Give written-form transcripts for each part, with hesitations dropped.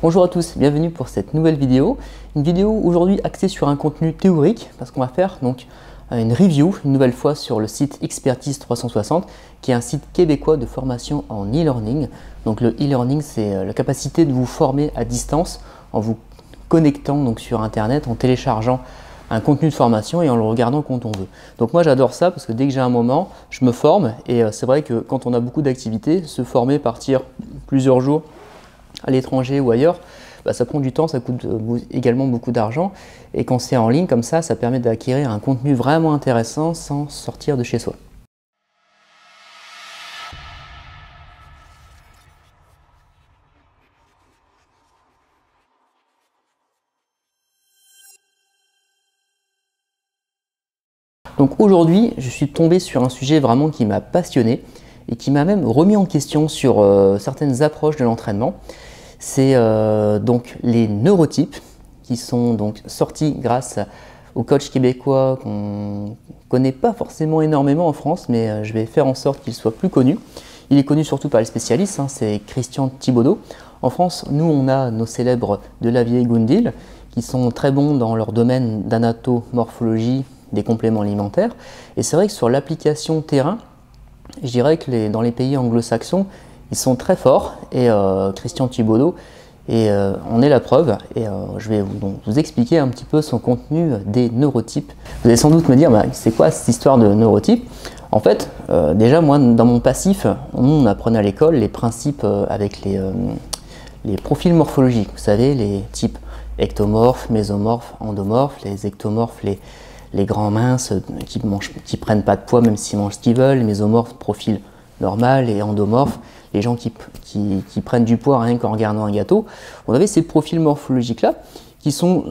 Bonjour à tous, bienvenue pour cette nouvelle vidéo. Une vidéo aujourd'hui axée sur un contenu théorique parce qu'on va faire donc une review une nouvelle fois sur le site Expertise 360 qui est un site québécois de formation en e-learning. Donc le e-learning, c'est la capacité de vous former à distance en vous connectant donc sur internet, en téléchargeant un contenu de formation et en le regardant quand on veut. Donc moi j'adore ça parce que dès que j'ai un moment, je me forme et c'est vrai que quand on a beaucoup d'activités, se former, partir plusieurs jours à l'étranger ou ailleurs, ça prend du temps, ça coûte également beaucoup d'argent et quand c'est en ligne comme ça permet d'acquérir un contenu vraiment intéressant sans sortir de chez soi. Donc aujourd'hui, je suis tombé sur un sujet vraiment qui m'a passionné et qui m'a même remis en question sur certaines approches de l'entraînement. C'est donc les neurotypes qui sont donc sortis grâce au coach québécois qu'on ne connaît pas forcément énormément en France, mais je vais faire en sorte qu'il soit plus connu. Il est connu surtout par les spécialistes, c'est Christian Thibaudeau. En France, nous on a nos célèbres Delavier et Gundil qui sont très bons dans leur domaine d'anatomorphologie des compléments alimentaires. Et c'est vrai que sur l'application terrain, je dirais que dans les pays anglo-saxons, ils sont très forts et Christian Thibaudeau en est la preuve et je vais vous expliquer un petit peu son contenu des neurotypes. Vous allez sans doute me dire, c'est quoi cette histoire de neurotypes? En fait, déjà moi dans mon passif, on apprenait à l'école les principes avec les profils morphologiques. Vous savez, les types ectomorphes, mésomorphes, endomorphes, les ectomorphes, les grands minces qui prennent pas de poids même s'ils mangent ce qu'ils veulent, les mésomorphes, profil normal, et endomorphes, les gens qui prennent du poids rien qu'en regardant un gâteau. On avait ces profils morphologiques-là qui sont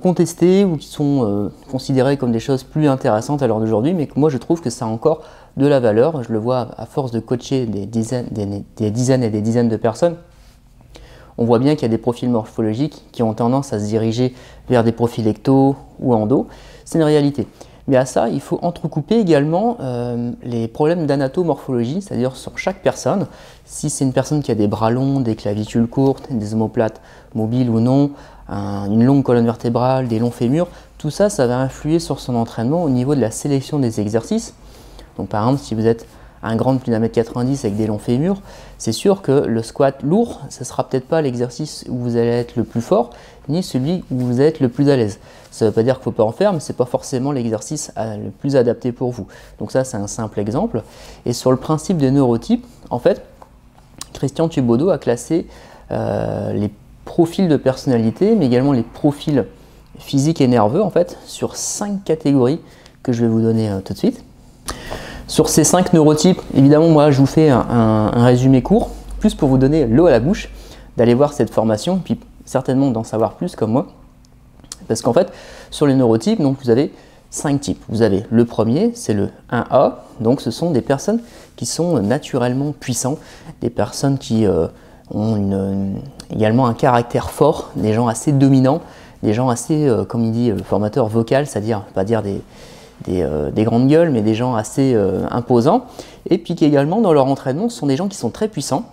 contestés ou qui sont considérés comme des choses plus intéressantes à l'heure d'aujourd'hui, mais que moi je trouve que ça a encore de la valeur. Je le vois à force de coacher des dizaines et des dizaines de personnes. On voit bien qu'il y a des profils morphologiques qui ont tendance à se diriger vers des profils ecto ou endo. C'est une réalité. Mais à ça, il faut entrecouper également les problèmes d'anatomorphologie, c'est-à-dire sur chaque personne. Si c'est une personne qui a des bras longs, des clavicules courtes, des omoplates mobiles ou non, une longue colonne vertébrale, des longs fémurs, tout ça, ça va influer sur son entraînement au niveau de la sélection des exercices. Donc par exemple, si vous êtes un grand de plus d'1,90 m avec des longs fémurs, c'est sûr que le squat lourd, ce ne sera peut-être pas l'exercice où vous allez être le plus fort, ni celui où vous êtes le plus à l'aise. Ça ne veut pas dire qu'il ne faut pas en faire, mais ce n'est pas forcément l'exercice le plus adapté pour vous. Donc ça, c'est un simple exemple. Et sur le principe des neurotypes, en fait, Christian Thibaudeau a classé les profils de personnalité, mais également les profils physiques et nerveux, en fait, sur 5 catégories que je vais vous donner tout de suite. Sur ces 5 neurotypes, évidemment, moi, je vous fais un résumé court, plus pour vous donner l'eau à la bouche, d'aller voir cette formation, puis certainement d'en savoir plus comme moi. Parce qu'en fait, sur les neurotypes, donc, vous avez 5 types. Vous avez le premier, c'est le 1A, donc ce sont des personnes qui sont naturellement puissants, des personnes qui ont également un caractère fort, des gens assez dominants, des gens assez, comme il dit le formateur, vocal, c'est-à-dire, pas dire des grandes gueules, mais des gens assez imposants, et puis qui également dans leur entraînement ce sont des gens qui sont très puissants,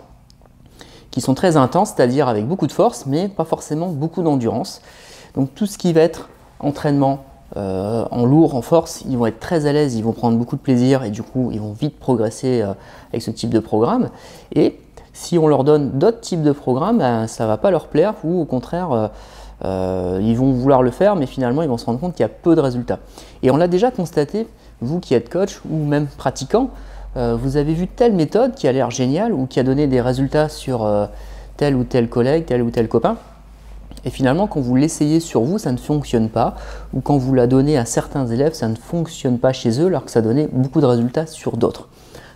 qui sont très intenses, c'est-à-dire avec beaucoup de force, mais pas forcément beaucoup d'endurance. Donc tout ce qui va être entraînement en lourd, en force, ils vont être très à l'aise, ils vont prendre beaucoup de plaisir, et du coup ils vont vite progresser avec ce type de programme. Et si on leur donne d'autres types de programmes, ça ne va pas leur plaire, ou au contraire, ils vont vouloir le faire, mais finalement ils vont se rendre compte qu'il y a peu de résultats. Et on l'a déjà constaté, vous qui êtes coach ou même pratiquant, vous avez vu telle méthode qui a l'air géniale ou qui a donné des résultats sur tel ou tel collègue, tel ou tel copain. Et finalement, quand vous l'essayez sur vous, ça ne fonctionne pas. Ou quand vous la donnez à certains élèves, ça ne fonctionne pas chez eux, alors que ça donnait beaucoup de résultats sur d'autres.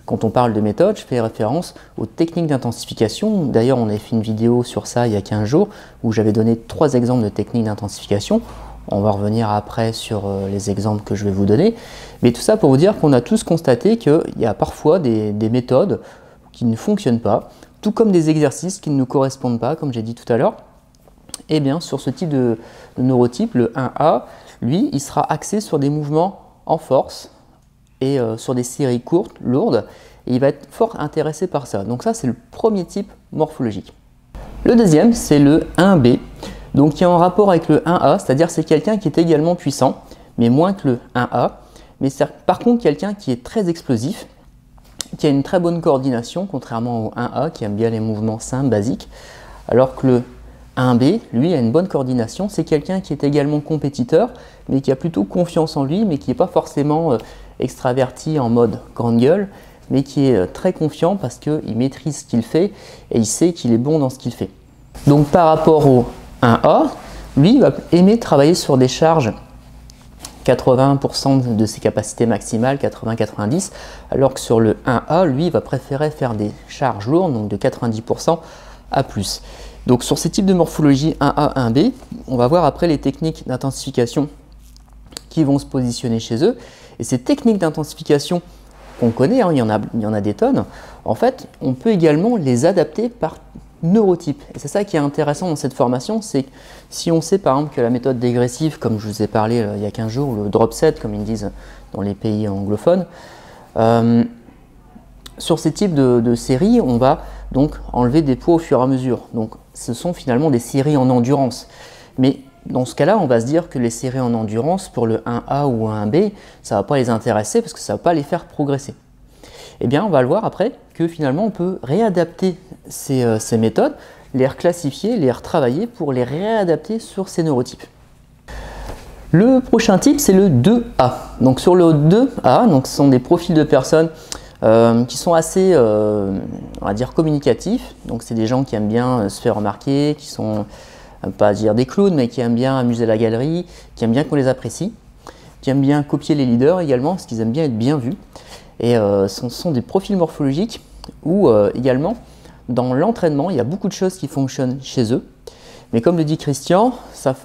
Quand on parle de méthode, je fais référence aux techniques d'intensification. D'ailleurs, on avait fait une vidéo sur ça il y a 15 jours où j'avais donné 3 exemples de techniques d'intensification. On va revenir après sur les exemples que je vais vous donner. Mais tout ça pour vous dire qu'on a tous constaté qu'il y a parfois des méthodes qui ne fonctionnent pas, tout comme des exercices qui ne nous correspondent pas, comme j'ai dit tout à l'heure. Et bien, sur ce type de neurotype, le 1A, lui, il sera axé sur des mouvements en force, et sur des séries courtes, lourdes, et il va être fort intéressé par ça. Donc ça, c'est le premier type morphologique. Le deuxième, c'est le 1B, donc qui est en rapport avec le 1A, c'est-à-dire c'est quelqu'un qui est également puissant, mais moins que le 1A, mais c'est par contre quelqu'un qui est très explosif, qui a une très bonne coordination, contrairement au 1A qui aime bien les mouvements simples, basiques, alors que le 1B, lui, a une bonne coordination. C'est quelqu'un qui est également compétiteur, mais qui a plutôt confiance en lui, mais qui n'est pas forcément extraverti en mode grande gueule, mais qui est très confiant parce qu'il maîtrise ce qu'il fait et il sait qu'il est bon dans ce qu'il fait. Donc par rapport au 1A, lui, il va aimer travailler sur des charges 80% de ses capacités maximales, 80-90, alors que sur le 1A, lui, il va préférer faire des charges lourdes, donc de 90% à plus. Donc sur ces types de morphologie 1A, 1B, on va voir après les techniques d'intensification qui vont se positionner chez eux. Et ces techniques d'intensification qu'on connaît, hein, il y en a des tonnes, en fait, on peut également les adapter par neurotype. Et c'est ça qui est intéressant dans cette formation, c'est que si on sait par exemple que la méthode dégressive, comme je vous ai parlé il y a 15 jours, ou le drop set, comme ils disent dans les pays anglophones, sur ces types de séries, on va donc enlever des poids au fur et à mesure. Donc ce sont finalement des séries en endurance. Mais dans ce cas-là, on va se dire que les séries en endurance, pour le 1A ou 1B, ça ne va pas les intéresser parce que ça ne va pas les faire progresser. Eh bien, on va le voir après que finalement, on peut réadapter ces méthodes, les reclassifier, les retravailler pour les réadapter sur ces neurotypes. Le prochain type, c'est le 2A. Donc sur le 2A, donc, ce sont des profils de personnes qui sont assez, on va dire, communicatifs. Donc c'est des gens qui aiment bien se faire remarquer, qui sont, pas dire des clowns, mais qui aiment bien amuser la galerie, qui aiment bien qu'on les apprécie, qui aiment bien copier les leaders également, parce qu'ils aiment bien être bien vus. Et ce sont des profils morphologiques où également, dans l'entraînement, il y a beaucoup de choses qui fonctionnent chez eux. Mais comme le dit Christian,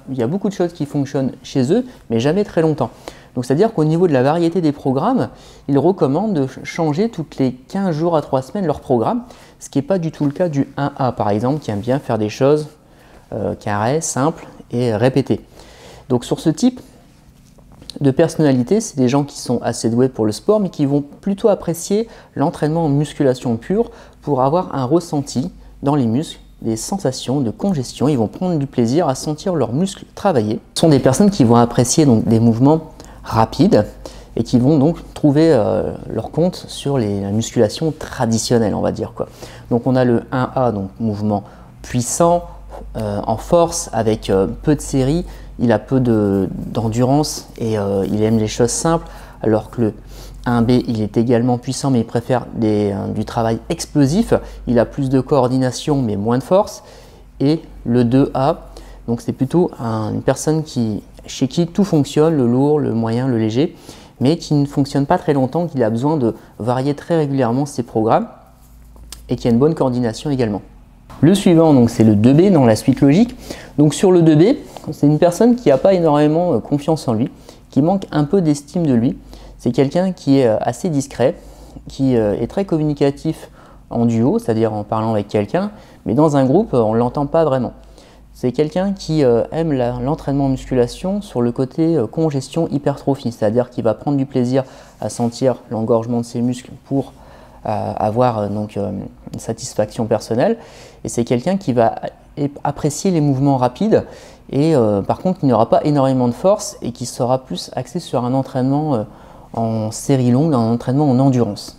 il y a beaucoup de choses qui fonctionnent chez eux, mais jamais très longtemps. Donc c'est-à-dire qu'au niveau de la variété des programmes, ils recommandent de changer toutes les 15 jours à 3 semaines leur programme, ce qui n'est pas du tout le cas du 1A par exemple, qui aime bien faire des choses carrées, simples et répétées. Donc sur ce type de personnalité, c'est des gens qui sont assez doués pour le sport, mais qui vont plutôt apprécier l'entraînement en musculation pure pour avoir un ressenti dans les muscles, des sensations de congestion. Ils vont prendre du plaisir à sentir leurs muscles travailler. Ce sont des personnes qui vont apprécier donc des mouvements rapides et qui vont donc trouver leur compte sur la musculation traditionnelle, on va dire quoi. Donc on a le 1A, donc mouvement puissant, en force, avec peu de séries. Il a peu d'endurance et il aime les choses simples, alors que le 1B, il est également puissant, mais il préfère du travail explosif. Il a plus de coordination, mais moins de force. Et le 2A, donc c'est plutôt une personne chez qui tout fonctionne, le lourd, le moyen, le léger, mais qui ne fonctionne pas très longtemps, qu'il a besoin de varier très régulièrement ses programmes et qui a une bonne coordination également. Le suivant, donc, c'est le 2B dans la suite logique. Donc sur le 2B, c'est une personne qui n'a pas énormément confiance en lui, qui manque un peu d'estime de lui. C'est quelqu'un qui est assez discret, qui est très communicatif en duo, c'est-à-dire en parlant avec quelqu'un, mais dans un groupe, on ne l'entend pas vraiment. C'est quelqu'un qui aime l'entraînement en musculation sur le côté congestion-hypertrophie, c'est-à-dire qu'il va prendre du plaisir à sentir l'engorgement de ses muscles pour avoir donc une satisfaction personnelle. Et c'est quelqu'un qui va apprécier les mouvements rapides et par contre qui n'aura pas énormément de force et qui sera plus axé sur un entraînement en série longue, un entraînement en endurance.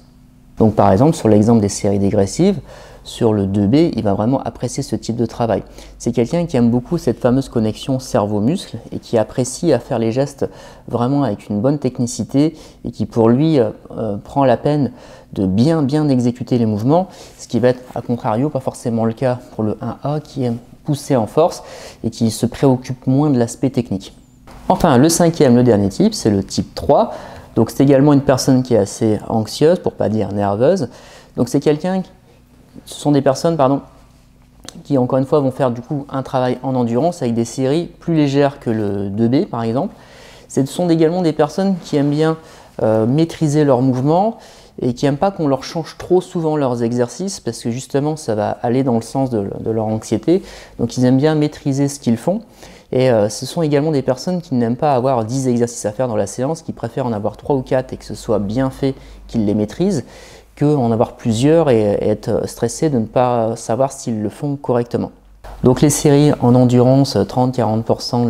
Donc par exemple sur l'exemple des séries dégressives, sur le 2B, il va vraiment apprécier ce type de travail. C'est quelqu'un qui aime beaucoup cette fameuse connexion cerveau-muscle et qui apprécie à faire les gestes vraiment avec une bonne technicité et qui pour lui prend la peine de bien exécuter les mouvements, ce qui va être à contrario pas forcément le cas pour le 1A qui aime pousser en force et qui se préoccupe moins de l'aspect technique. Enfin le cinquième, le dernier type, c'est le type 3. Donc c'est également une personne qui est assez anxieuse, pour pas dire nerveuse. Donc c'est quelqu'un, ce sont des personnes qui encore une fois vont faire du coup un travail en endurance avec des séries plus légères que le 2B par exemple. Ce sont également des personnes qui aiment bien maîtriser leurs mouvements et qui n'aiment pas qu'on leur change trop souvent leurs exercices parce que justement ça va aller dans le sens de leur anxiété. Donc ils aiment bien maîtriser ce qu'ils font. Et ce sont également des personnes qui n'aiment pas avoir 10 exercices à faire dans la séance, qui préfèrent en avoir 3 ou 4 et que ce soit bien fait, qu'ils les maîtrisent, qu'en avoir plusieurs et être stressés de ne pas savoir s'ils le font correctement. Donc les séries en endurance, 30-40%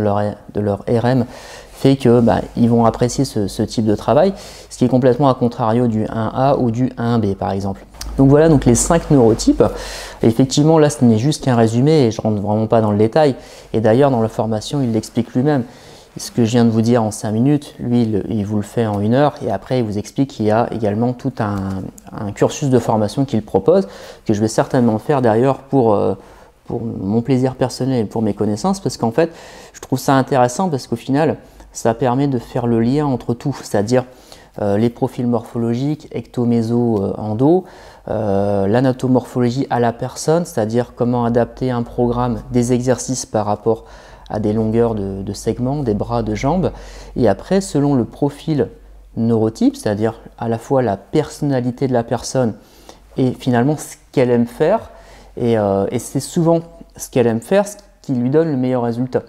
de leur RM fait que ils vont apprécier ce type de travail, ce qui est complètement à contrario du 1A ou du 1B par exemple. Donc voilà donc les 5 neurotypes. Effectivement là ce n'est juste qu'un résumé et je ne rentre vraiment pas dans le détail. Et d'ailleurs dans la formation il l'explique lui-même. Ce que je viens de vous dire en 5 minutes, lui il vous le fait en 1 heure et après il vous explique qu'il y a également tout un cursus de formation qu'il propose, que je vais certainement faire d'ailleurs pour mon plaisir personnel et pour mes connaissances, parce qu'en fait je trouve ça intéressant parce qu'au final ça permet de faire le lien entre tout, c'est-à-dire les profils morphologiques, ecto, méso, endo, l'anatomorphologie à la personne, c'est-à-dire comment adapter un programme, des exercices par rapport à des longueurs de segments, des bras, de jambes, et après selon le profil neurotype, c'est-à-dire à la fois la personnalité de la personne et finalement ce qu'elle aime faire, et c'est souvent ce qu'elle aime faire ce qui lui donne le meilleur résultat.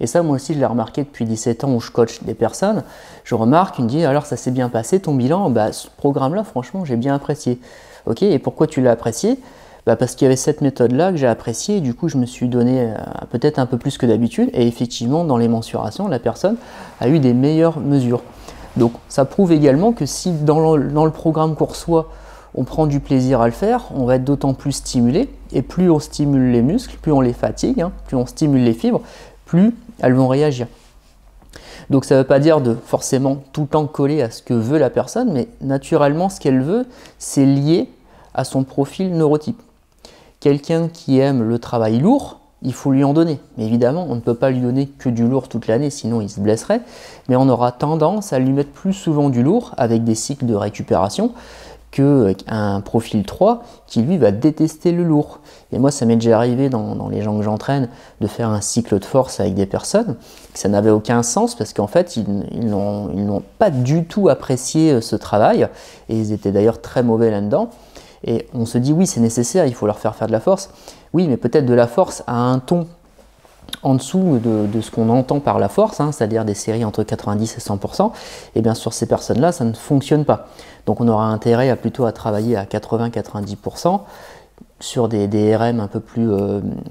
Et ça, moi aussi, je l'ai remarqué depuis 17 ans où je coach des personnes. Je remarque, il me dit, alors ça s'est bien passé, ton bilan, ce programme-là, franchement, j'ai bien apprécié. Ok, et pourquoi tu l'as apprécié? Parce qu'il y avait cette méthode-là que j'ai appréciée, et du coup, je me suis donné peut-être un peu plus que d'habitude, et effectivement, dans les mensurations, la personne a eu des meilleures mesures. Donc, ça prouve également que si dans le programme qu'on reçoit, on prend du plaisir à le faire, on va être d'autant plus stimulé, et plus on stimule les muscles, plus on les fatigue, plus on stimule les fibres, plus elles vont réagir. Donc ça ne veut pas dire de forcément tout le temps coller à ce que veut la personne, mais naturellement ce qu'elle veut, c'est lié à son profil neurotype. Quelqu'un qui aime le travail lourd, il faut lui en donner. Mais évidemment, on ne peut pas lui donner que du lourd toute l'année, sinon il se blesserait, mais on aura tendance à lui mettre plus souvent du lourd avec des cycles de récupération qu'un profil 3 qui lui va détester le lourd. Et moi ça m'est déjà arrivé dans les gens que j'entraîne de faire un cycle de force avec des personnes, que ça n'avait aucun sens parce qu'en fait ils n'ont pas du tout apprécié ce travail et ils étaient d'ailleurs très mauvais là-dedans. Et on se dit oui c'est nécessaire, il faut leur faire de la force. Oui mais peut-être de la force à un ton en dessous de ce qu'on entend par la force, c'est-à-dire des séries entre 90 et 100%, et bien sur ces personnes-là, ça ne fonctionne pas. Donc on aura intérêt plutôt à travailler à 80-90% sur des RM un peu plus,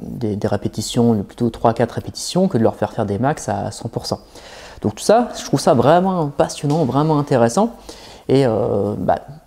des répétitions, plutôt 3-4 répétitions, que de leur faire des max à 100%. Donc tout ça, je trouve ça vraiment passionnant, vraiment intéressant. Et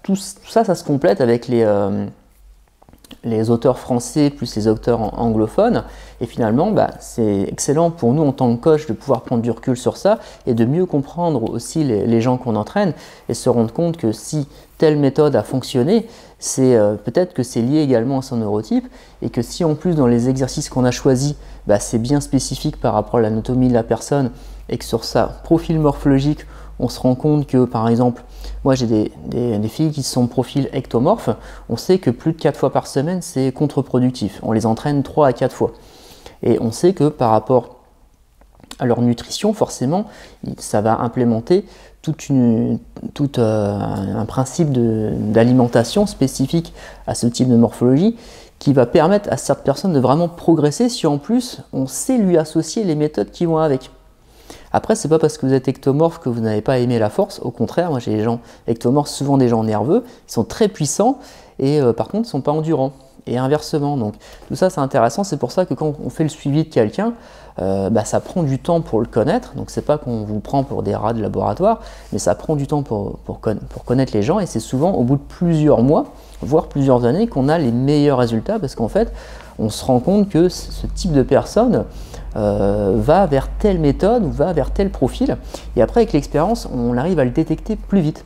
tout ça, ça se complète avec les auteurs français plus les auteurs anglophones, et finalement c'est excellent pour nous en tant que coach de pouvoir prendre du recul sur ça et de mieux comprendre aussi les gens qu'on entraîne et se rendre compte que si telle méthode a fonctionné, c'est peut-être que c'est lié également à son neurotype, et que si en plus dans les exercices qu'on a choisis c'est bien spécifique par rapport à l'anatomie de la personne et que sur sa profil morphologique on se rend compte que par exemple moi j'ai des filles qui sont profil ectomorphes, on sait que plus de 4 fois par semaine c'est contre-productif, on les entraîne 3 à 4 fois. Et on sait que par rapport à leur nutrition, forcément, ça va implémenter tout un principe d'alimentation spécifique à ce type de morphologie qui va permettre à certaines personnes de vraiment progresser si en plus on sait lui associer les méthodes qui vont avec. Après, c'est pas parce que vous êtes ectomorphe que vous n'avez pas aimé la force, au contraire, moi j'ai des gens ectomorphes, souvent des gens nerveux, ils sont très puissants et par contre ils ne sont pas endurants. Et inversement, donc tout ça c'est intéressant, c'est pour ça que quand on fait le suivi de quelqu'un, ça prend du temps pour le connaître, donc c'est pas qu'on vous prend pour des rats de laboratoire, mais ça prend du temps pour connaître les gens, et c'est souvent au bout de plusieurs mois, voire plusieurs années, qu'on a les meilleurs résultats, parce qu'en fait on se rend compte que ce type de personne va vers telle méthode ou va vers tel profil, et après avec l'expérience on arrive à le détecter plus vite.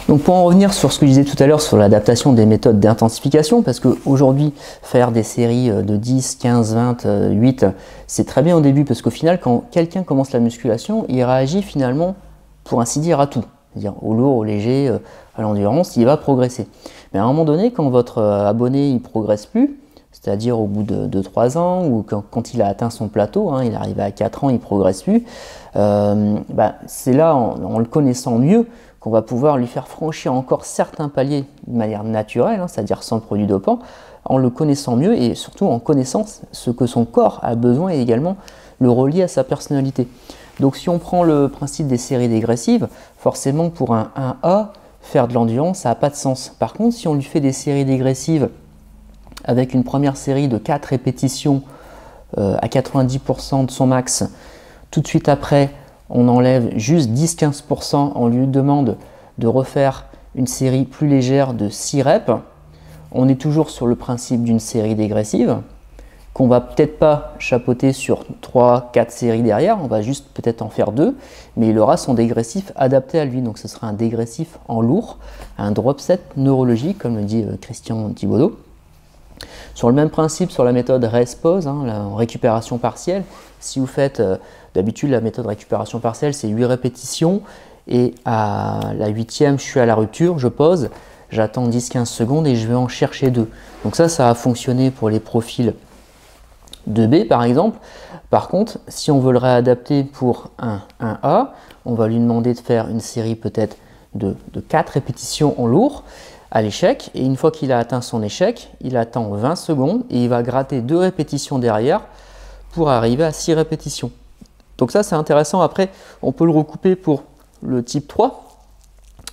Donc pour en revenir sur ce que je disais tout à l'heure sur l'adaptation des méthodes d'intensification, parce qu'aujourd'hui faire des séries de 10, 15, 20, 8, c'est très bien au début, parce qu'au final quand quelqu'un commence la musculation, il réagit finalement pour ainsi dire à tout, c'est-à-dire au lourd, au léger, à l'endurance, il va progresser. Mais à un moment donné, quand votre abonné il ne progresse plus, c'est-à-dire au bout de 3 ans, ou quand il a atteint son plateau, il est arrivé à 4 ans, il ne progresse plus, c'est là, en le connaissant mieux, qu'on va pouvoir lui faire franchir encore certains paliers de manière naturelle, c'est-à-dire sans produit dopant, en le connaissant mieux et surtout en connaissant ce que son corps a besoin et également le relier à sa personnalité. Donc si on prend le principe des séries dégressives, forcément pour un 1A, faire de l'endurance, ça n'a pas de sens. Par contre, si on lui fait des séries dégressives avec une première série de 4 répétitions à 90% de son max. Tout de suite après, on enlève juste 10-15%, on lui demande de refaire une série plus légère de 6 reps. On est toujours sur le principe d'une série dégressive, qu'on va peut-être pas chapeauter sur 3-4 séries derrière, on va juste peut-être en faire 2, mais il aura son dégressif adapté à lui, donc ce sera un dégressif en lourd, un drop set neurologique, comme le dit Christian Thibaudeau. Sur le même principe, sur la méthode rest-pause, la récupération partielle, si vous faites d'habitude la méthode récupération partielle, c'est 8 répétitions, et à la 8e, je suis à la rupture, je pose, j'attends 10-15 secondes et je vais en chercher 2. Donc ça a fonctionné pour les profils 2B par exemple. Par contre, si on veut le réadapter pour un 1A, on va lui demander de faire une série peut-être de 4 répétitions en lourd à l'échec, et une fois qu'il a atteint son échec, il attend 20 secondes et il va gratter 2 répétitions derrière pour arriver à 6 répétitions. Donc ça c'est intéressant. Après on peut le recouper pour le type 3.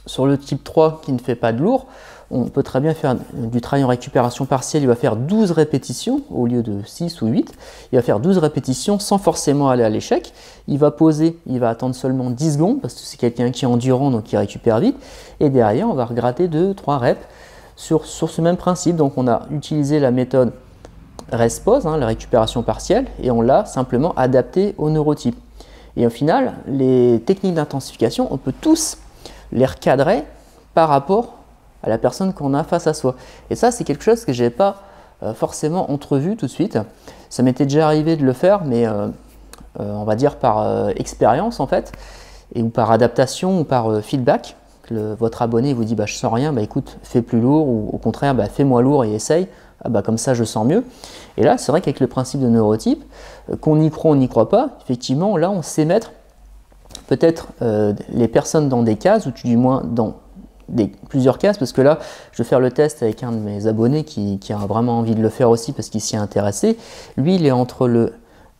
Sur le type 3 qui ne fait pas de lourd, on peut très bien faire du travail en récupération partielle. Il va faire 12 répétitions au lieu de 6 ou 8. Il va faire 12 répétitions sans forcément aller à l'échec. Il va poser, il va attendre seulement 10 secondes parce que c'est quelqu'un qui est endurant, donc qui récupère vite. Et derrière, on va regratter 2-3 reps sur ce même principe. Donc on a utilisé la méthode rest-pause, la récupération partielle, et on l'a simplement adapté au neurotype. Et au final, les techniques d'intensification, on peut tous les recadrer par rapport à la personne qu'on a face à soi. Et ça, c'est quelque chose que je n'avais pas forcément entrevu tout de suite. Ça m'était déjà arrivé de le faire, mais on va dire par expérience en fait, ou par adaptation ou par feedback. Votre abonné vous dit je sens rien, écoute, fais plus lourd, ou au contraire, fais moins lourd et essaye. Comme ça je sens mieux. Et là, c'est vrai qu'avec le principe de neurotype, qu'on y croit, on n'y croit pas, effectivement, là on sait mettre peut-être les personnes dans des cases, ou du moins dans plusieurs cases, parce que là, je vais faire le test avec un de mes abonnés qui a vraiment envie de le faire aussi parce qu'il s'y est intéressé. Lui, il est entre le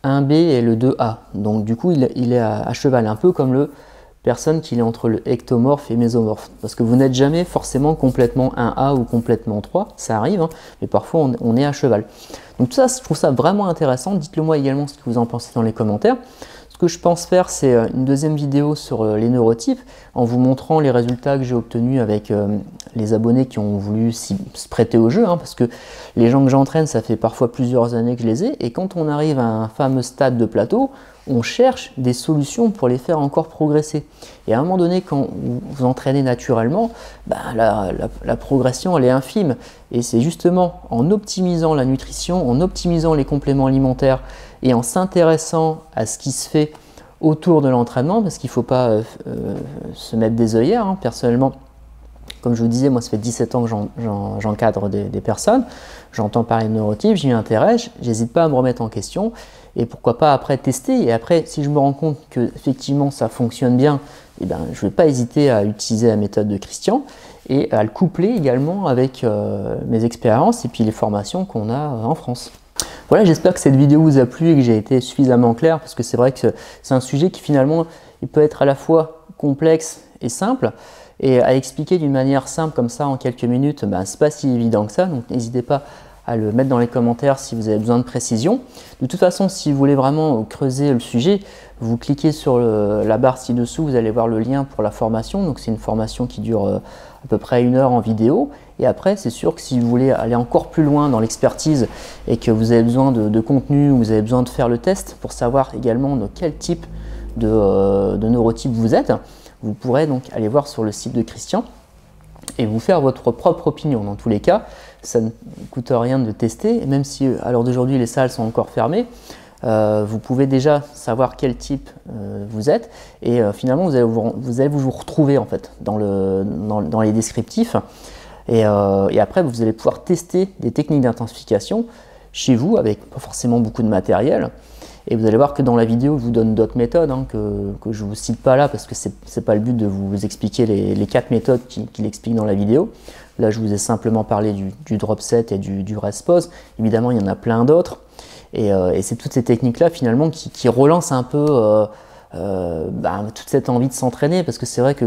1B et le 2A. Donc du coup, il est à cheval, un peu comme le personne qui est entre le ectomorphe et mésomorphe. Parce que vous n'êtes jamais forcément complètement 1A ou complètement 3, ça arrive, mais parfois on est à cheval. Donc tout ça, je trouve ça vraiment intéressant. Dites-le moi également ce que vous en pensez dans les commentaires. Ce que je pense faire, c'est une deuxième vidéo sur les neurotypes, en vous montrant les résultats que j'ai obtenus avec les abonnés qui ont voulu se prêter au jeu, parce que les gens que j'entraîne, ça fait parfois plusieurs années que je les ai, et quand on arrive à un fameux stade de plateau, on cherche des solutions pour les faire encore progresser. Et à un moment donné, quand vous entraînez naturellement, la progression elle est infime. Et c'est justement en optimisant la nutrition, en optimisant les compléments alimentaires et en s'intéressant à ce qui se fait autour de l'entraînement, parce qu'il ne faut pas se mettre des œillères. Personnellement, comme je vous disais, moi ça fait 17 ans que j'encadre des personnes, j'entends parler de neurotypes, j'y m'intéresse, j'hésite pas à me remettre en question, et pourquoi pas après tester. Et après, si je me rends compte que effectivement ça fonctionne bien, je ne vais pas hésiter à utiliser la méthode de Christian et à le coupler également avec mes expériences et puis les formations qu'on a en France. Voilà, j'espère que cette vidéo vous a plu et que j'ai été suffisamment clair, parce que c'est vrai que c'est un sujet qui finalement il peut être à la fois complexe et simple. Et à expliquer d'une manière simple comme ça en quelques minutes, c'est pas si évident que ça, donc n'hésitez pas à le mettre dans les commentaires si vous avez besoin de précision. De toute façon, si vous voulez vraiment creuser le sujet, vous cliquez sur la barre ci-dessous, vous allez voir le lien pour la formation. Donc c'est une formation qui dure à peu près 1 heure en vidéo. Et après, c'est sûr que si vous voulez aller encore plus loin dans l'expertise et que vous avez besoin de contenu, ou vous avez besoin de faire le test pour savoir également de quel type de neurotype vous êtes, vous pourrez donc aller voir sur le site de Christian et vous faire votre propre opinion. Dans tous les cas, ça ne coûte rien de tester, et même si à l'heure d'aujourd'hui les salles sont encore fermées, vous pouvez déjà savoir quel type vous êtes, et finalement vous allez vous retrouver en fait dans les descriptifs, et après vous allez pouvoir tester des techniques d'intensification chez vous avec pas forcément beaucoup de matériel. Et vous allez voir que dans la vidéo, je vous donne d'autres méthodes que je ne vous cite pas là, parce que ce n'est pas le but de vous expliquer les 4 méthodes qu'il explique dans la vidéo. Là, je vous ai simplement parlé du drop set et du rest pause. Évidemment, il y en a plein d'autres. Et c'est toutes ces techniques-là, finalement, qui relancent un peu toute cette envie de s'entraîner. Parce que c'est vrai que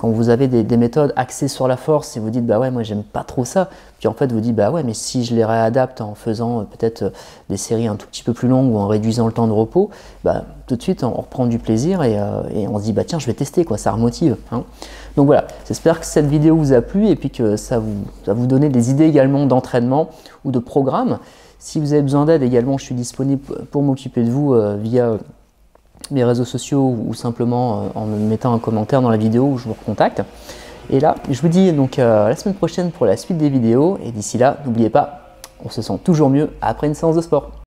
quand vous avez des méthodes axées sur la force et vous dites bah ouais moi j'aime pas trop ça, puis en fait vous dites bah ouais mais si je les réadapte en faisant peut-être des séries un tout petit peu plus longues ou en réduisant le temps de repos, bah tout de suite on reprend du plaisir et on se dit bah tiens je vais tester quoi, ça remotive, hein. Donc voilà, j'espère que cette vidéo vous a plu et puis que ça va vous donner des idées également d'entraînement ou de programme. Si vous avez besoin d'aide également, je suis disponible pour m'occuper de vous via mes réseaux sociaux ou simplement en me mettant un commentaire dans la vidéo où je vous recontacte. Et là, je vous dis donc la semaine prochaine pour la suite des vidéos. Et d'ici là, n'oubliez pas, on se sent toujours mieux après une séance de sport.